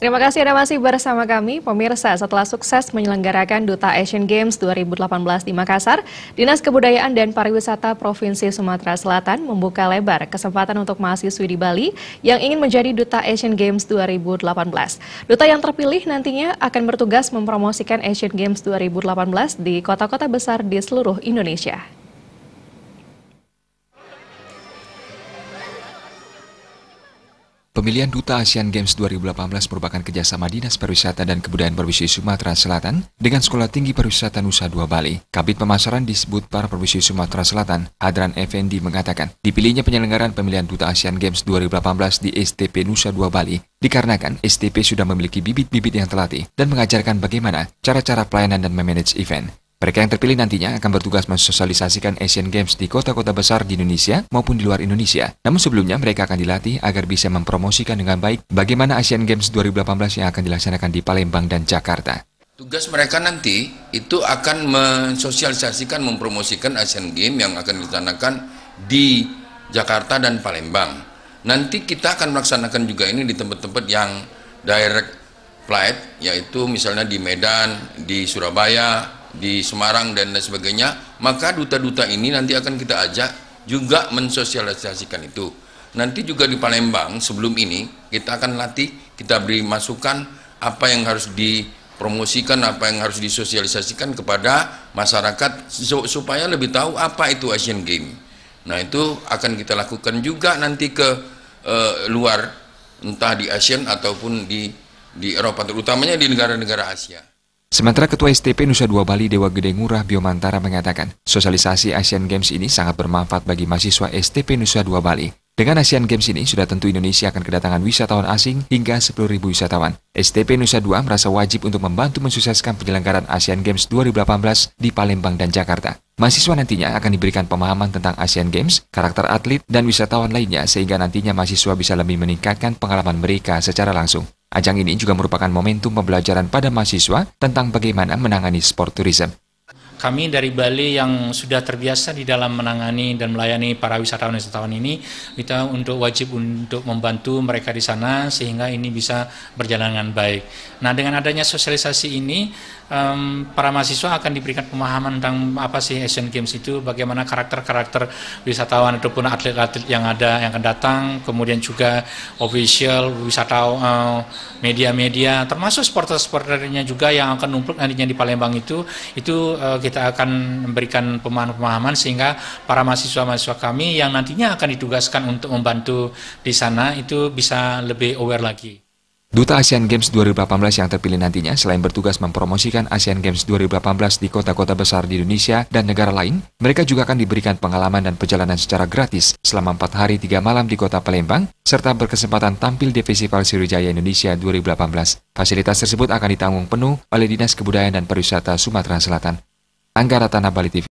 Terima kasih Anda masih bersama kami. Pemirsa, setelah sukses menyelenggarakan Duta Asian Games 2018 di Makassar, Dinas Kebudayaan dan Pariwisata Provinsi Sumatera Selatan membuka lebar kesempatan untuk mahasiswi di Bali yang ingin menjadi Duta Asian Games 2018. Duta yang terpilih nantinya akan bertugas mempromosikan Asian Games 2018 di kota-kota besar di seluruh Indonesia. Pemilihan Duta Asian Games 2018 merupakan kerjasama Dinas Pariwisata dan Kebudayaan Provinsi Sumatera Selatan dengan Sekolah Tinggi Pariwisata Nusa Dua Bali. Kabid Pemasaran Disbud Par Provinsi Sumatera Selatan, Adran Effendi mengatakan, dipilihnya penyelenggaraan pemilihan Duta Asian Games 2018 di STP Nusa Dua Bali dikarenakan STP sudah memiliki bibit-bibit yang terlatih dan mengajarkan bagaimana cara-cara pelayanan dan memanage event. Mereka yang terpilih nantinya akan bertugas mensosialisasikan Asian Games di kota-kota besar di Indonesia maupun di luar Indonesia. Namun sebelumnya mereka akan dilatih agar bisa mempromosikan dengan baik bagaimana Asian Games 2018 yang akan dilaksanakan di Palembang dan Jakarta. Tugas mereka nanti itu akan mensosialisasikan, mempromosikan Asian Games yang akan dilaksanakan di Jakarta dan Palembang. Nanti kita akan melaksanakan juga ini di tempat-tempat yang direct flight, yaitu misalnya di Medan, di Surabaya, di Semarang dan lain sebagainya. Maka duta-duta ini nanti akan kita ajak juga mensosialisasikan itu. Nanti juga di Palembang sebelum ini kita akan latih, kita beri masukan apa yang harus dipromosikan, apa yang harus disosialisasikan kepada masyarakat supaya lebih tahu apa itu Asian Games. Nah, itu akan kita lakukan juga nanti ke luar, entah di ASEAN ataupun di Eropa, terutamanya di negara-negara Asia. Sementara Ketua STP Nusa Dua Bali Dewa Gede Ngurah Biomantara mengatakan, sosialisasi Asian Games ini sangat bermanfaat bagi mahasiswa STP Nusa Dua Bali. Dengan Asian Games ini, sudah tentu Indonesia akan kedatangan wisatawan asing hingga 10.000 wisatawan. STP Nusa Dua merasa wajib untuk membantu mensukseskan penyelenggaraan Asian Games 2018 di Palembang dan Jakarta. Mahasiswa nantinya akan diberikan pemahaman tentang Asian Games, karakter atlet, dan wisatawan lainnya sehingga nantinya mahasiswa bisa lebih meningkatkan pengalaman mereka secara langsung. Ajang ini juga merupakan momentum pembelajaran pada mahasiswa tentang bagaimana menangani sport tourism. Kami dari Bali yang sudah terbiasa di dalam menangani dan melayani para wisatawan-wisatawan ini, kita wajib untuk membantu mereka di sana sehingga ini bisa berjalan dengan baik. Nah, dengan adanya sosialisasi ini, para mahasiswa akan diberikan pemahaman tentang apa sih Asian Games itu, bagaimana karakter-karakter wisatawan ataupun atlet-atlet yang akan datang, kemudian juga official, wisatawan, media-media, termasuk supporter-supporternya juga yang akan numpuk nantinya di Palembang itu kita akan memberikan pemahaman sehingga para mahasiswa-mahasiswa kami yang nantinya akan ditugaskan untuk membantu di sana itu bisa lebih aware lagi. Duta Asian Games 2018 yang terpilih nantinya selain bertugas mempromosikan Asian Games 2018 di kota-kota besar di Indonesia dan negara lain, mereka juga akan diberikan pengalaman dan perjalanan secara gratis selama 4 hari 3 malam di kota Palembang, serta berkesempatan tampil di Festival Sriwijaya Indonesia 2018. Fasilitas tersebut akan ditanggung penuh oleh Dinas Kebudayaan dan Pariwisata Sumatera Selatan. Angga Ratana, Bali TV.